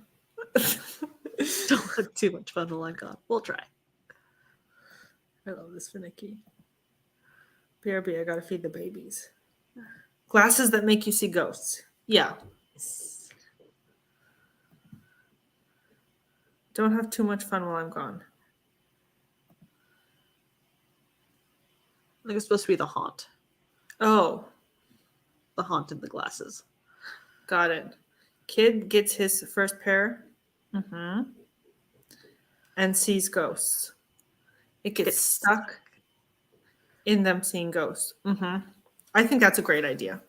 Don't have too much fun while I'm gone. We'll try. I love this for Nikki. BRB, I gotta feed the babies. Glasses that make you see ghosts. Yeah. Don't have too much fun while I'm gone. I think it's supposed to be the haunt. Oh, The haunt in the glasses. got it. Kid gets his first pair. And sees ghosts. It gets stuck in them seeing ghosts. I think that's a great idea.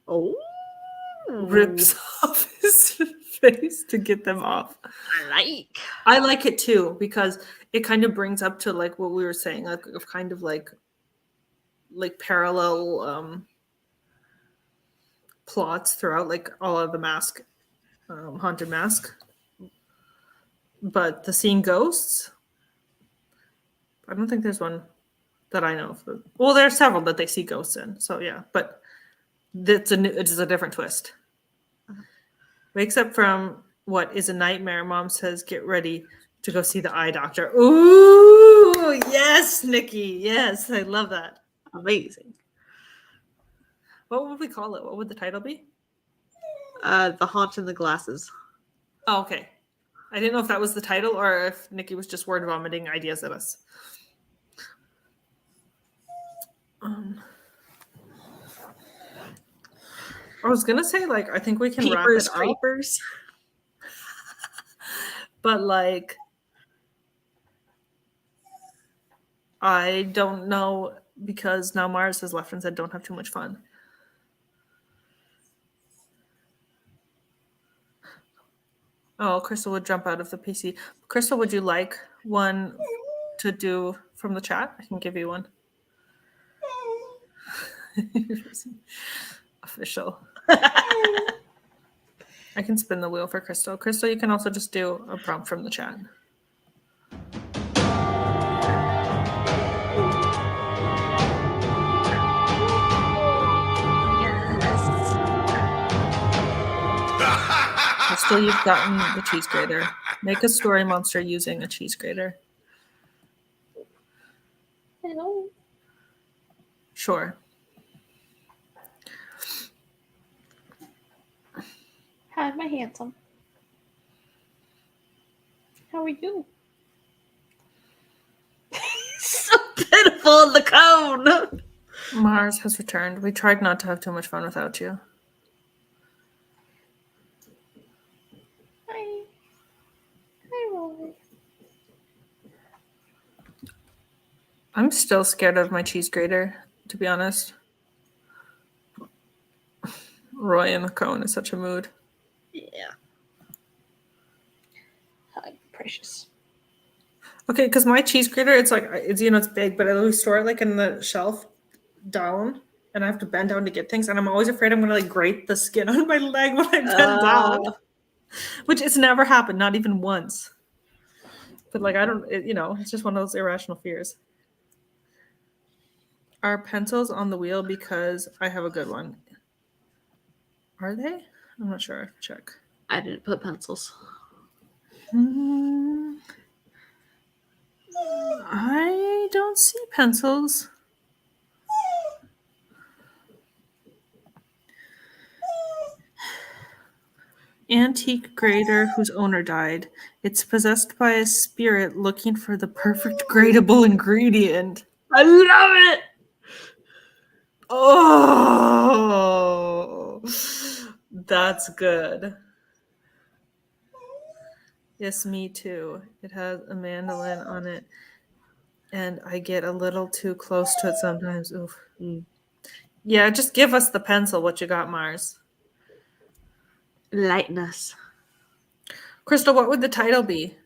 Oh. Rips off his face to get them off. I I like it too because it kind of brings up to like what we were saying, like of kind of like parallel plots throughout like all of the mask, haunted mask. But the seeing ghosts, I don't think there's one that I know of. Well, there are several that they see ghosts in. So yeah, but it's a different twist. Wakes up from what is a nightmare. Mom says, "Get ready to go see the eye doctor." Ooh, yes, Nikki. Yes, I love that. Amazing. What would we call it? What would the title be? The Haunt in the Glasses. Oh, okay. I didn't know if that was the title or if Nikki was just word vomiting ideas at us. I was gonna say like I think we can wrap Peepers, it up, creepers. but like I don't know because now Mars has left and said don't have too much fun. Oh, Crystal would jump out of the PC. Crystal, would you like one to do from the chat? I can give you one. Official. I can spin the wheel for Crystal. Crystal, you can also just do a prompt from the chat. Crystal, you've gotten the cheese grater. Make a story monster using a cheese grater. Hello. Sure. Hi, my handsome. How are you? So pitiful in the cone. Mars has returned. We tried not to have too much fun without you. Hi. Hi, Roy. I'm still scared of my cheese grater, to be honest. Roy in the cone is such a mood. Yeah. Hi, precious. Okay, because my cheese grater, it's like it's big, but I always store it like in the shelf down, and I have to bend down to get things, and I'm always afraid I'm gonna like grate the skin on my leg when I bend down, which it's never happened, not even once. But like I don't, it's just one of those irrational fears. Are pencils on the wheel because I have a good one? Are they? I'm not sure. I have to check. I didn't put pencils. I don't see pencils. Antique grater whose owner died. It's possessed by a spirit looking for the perfect gradable ingredient. I love it. Oh, that's good. Yes, me too. It has a mandolin on it, and I get a little too close to it sometimes. Oof. Yeah, just give us the pencil. What you got, Mars? Lightness. Crystal, what would the title be?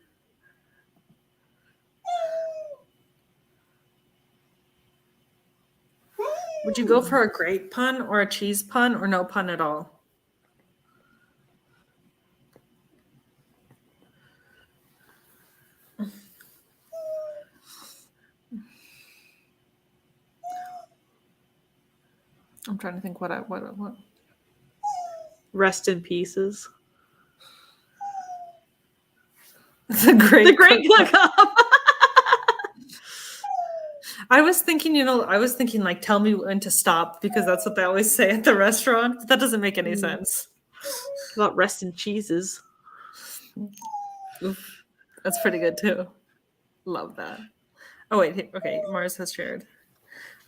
Would you go for a great pun or a cheese pun or no pun at all? I'm trying to think what. Rest in pieces. The great cook-up. I was thinking like tell me when to stop because that's what they always say at the restaurant. But that doesn't make any sense. About rest in cheeses. Oof. That's pretty good too. Love that. Oh wait, okay, Mars has shared.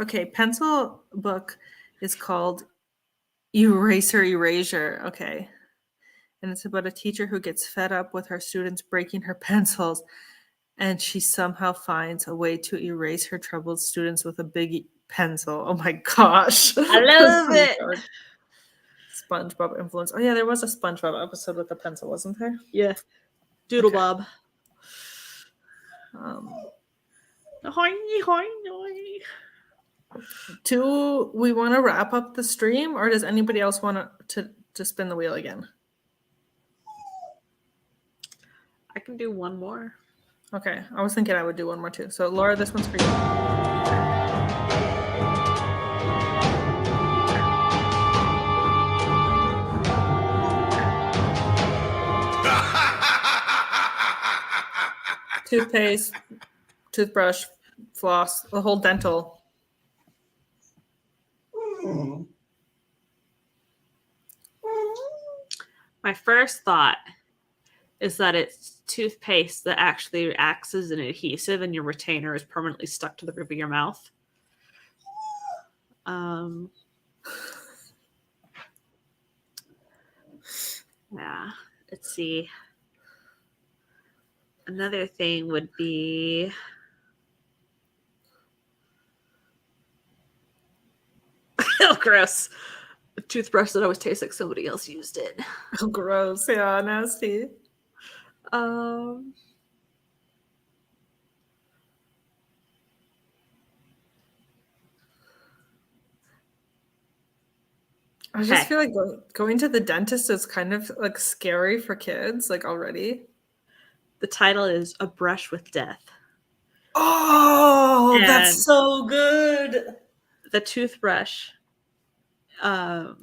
Okay, pencil book is called Erasure. Okay. And it's about a teacher who gets fed up with her students breaking her pencils, and she somehow finds a way to erase her troubled students with a big pencil. Oh my gosh. I love it. Dark. SpongeBob influence. Oh yeah, there was a SpongeBob episode with a pencil, wasn't there? Yeah. Doodle Okay. Bob. Um, Hoy, hoy, hoy. do we want to wrap up the stream, or does anybody else want to spin the wheel again? I can do one more. Okay, I was thinking I would do one more too. So Laura, this one's for you. Toothpaste, toothbrush, floss, the whole dental. My first thought is that it's toothpaste that actually acts as an adhesive and your retainer is permanently stuck to the roof of your mouth. Yeah, let's see. Another thing would be oh, gross. A toothbrush that always tastes like somebody else used it. Oh, gross. Yeah, nasty. I just Okay. feel like going to the dentist is kind of like scary for kids, like already. The title is A Brush with Death. Oh, And that's so good. the toothbrush, for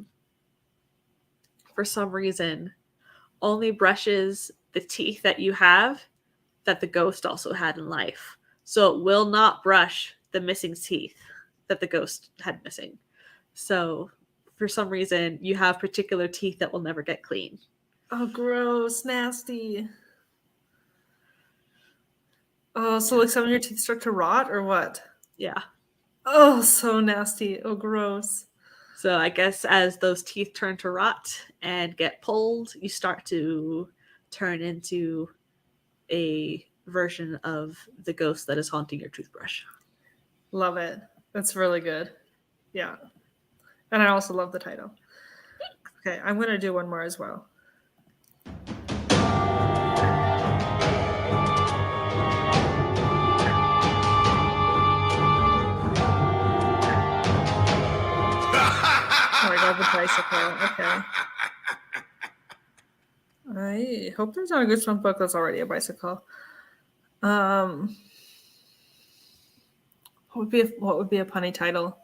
some reason, only brushes the teeth that you have that the ghost also had in life. So it will not brush the missing teeth that the ghost had missing. So for some reason, you have particular teeth that will never get clean. Oh, gross, nasty. Oh, so like some of your teeth start to rot or what? Yeah. Oh, so nasty. Oh, gross. So I guess as those teeth turn to rot and get pulled, you start to turn into a version of the ghost that is haunting your toothbrush. Love it. That's really good. Yeah. And I also love the title. Okay, I'm going to do one more as well. Oh, I got the bicycle. Okay. I hope there's not a Goosebumps book that's already a bicycle. What would be a punny title?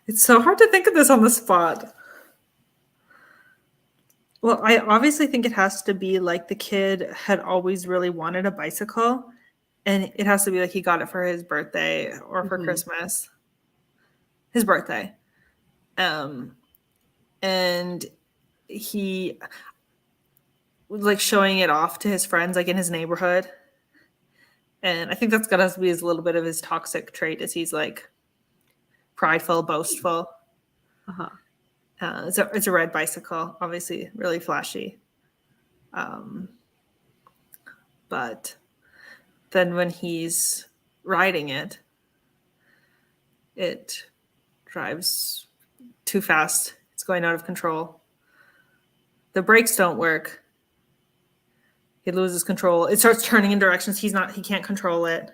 It's so hard to think of this on the spot. Well, I obviously think it has to be like the kid had always really wanted a bicycle, and it has to be like he got it for his birthday or for Christmas. His birthday. And he was like showing it off to his friends, like in his neighborhood. And I think that's got to be a little bit of his toxic trait, is he's like prideful, boastful. It's a red bicycle, obviously really flashy. But then when he's riding it, it drives too fast. It's going out of control. The brakes don't work. He loses control. It starts turning in directions he can't control it.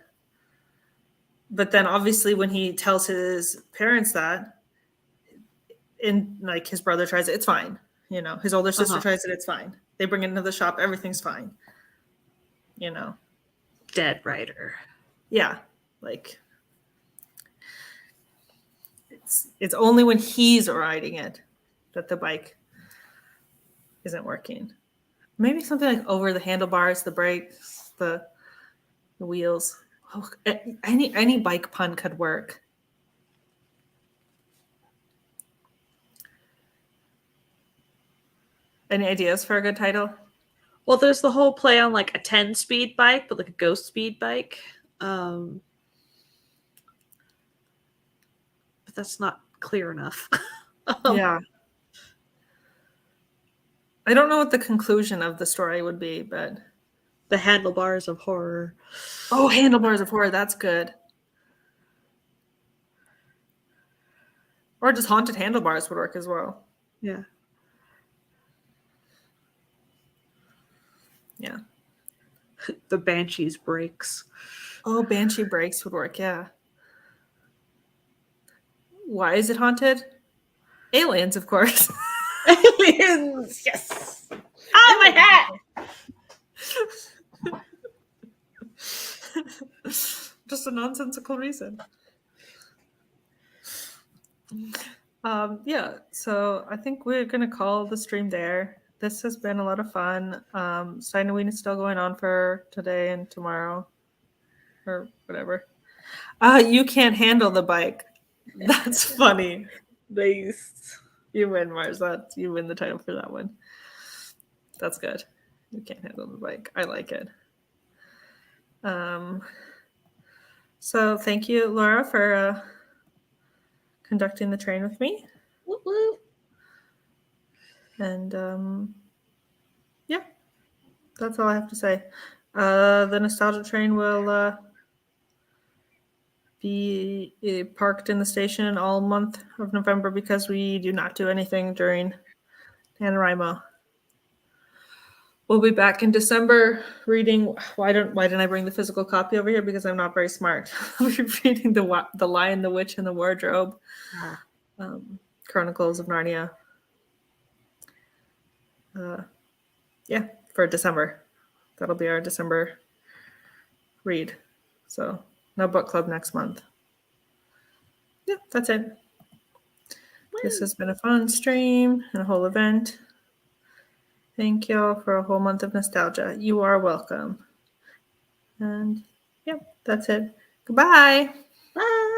But then obviously when he tells his parents that, and like his brother tries it, it's fine. You know, his older sister tries it, it's fine. They bring it into the shop, everything's fine. You know. Dead rider. Yeah. Like it's only when he's riding it that the bike isn't working. Maybe something like over the handlebars, the brakes, the wheels. Oh, any bike pun could work. Any ideas for a good title? Well, there's the whole play on like a 10-speed bike, but like a ghost speed bike. But that's not clear enough. Yeah. I don't know what the conclusion of the story would be, but The Handlebars of Horror. Oh, Handlebars of Horror. That's good. Or just Haunted Handlebars would work as well. Yeah. Yeah. The Banshees Breaks. Oh, Banshee Breaks would work. Yeah. Why is it haunted? Aliens, of course. Aliens! Yes! Ah, my hat! Just a nonsensical reason. Yeah, so I think we're gonna call the stream there. This has been a lot of fun. Stine-O-Ween is still going on for today and tomorrow, or whatever. You can't handle the bike. That's funny. Nice. You win, Mars. You win the title for that one. That's good. You can't handle the bike. I like it. So thank you, Laura, for conducting the train with me. Whoop, whoop. And yeah, that's all I have to say. The nostalgia train will be parked in the station all month of November because we do not do anything during NaNoWriMo. We'll be back in December reading. Why didn't I bring the physical copy over here? Because I'm not very smart. We're reading the Lion, the Witch, and the Wardrobe, Chronicles of Narnia. Yeah, for December. That'll be our December read. So no book club next month. Yeah, that's it. This has been a fun stream and a whole event. Thank y'all for a whole month of nostalgia. You are welcome. And yeah, that's it. Goodbye. Bye.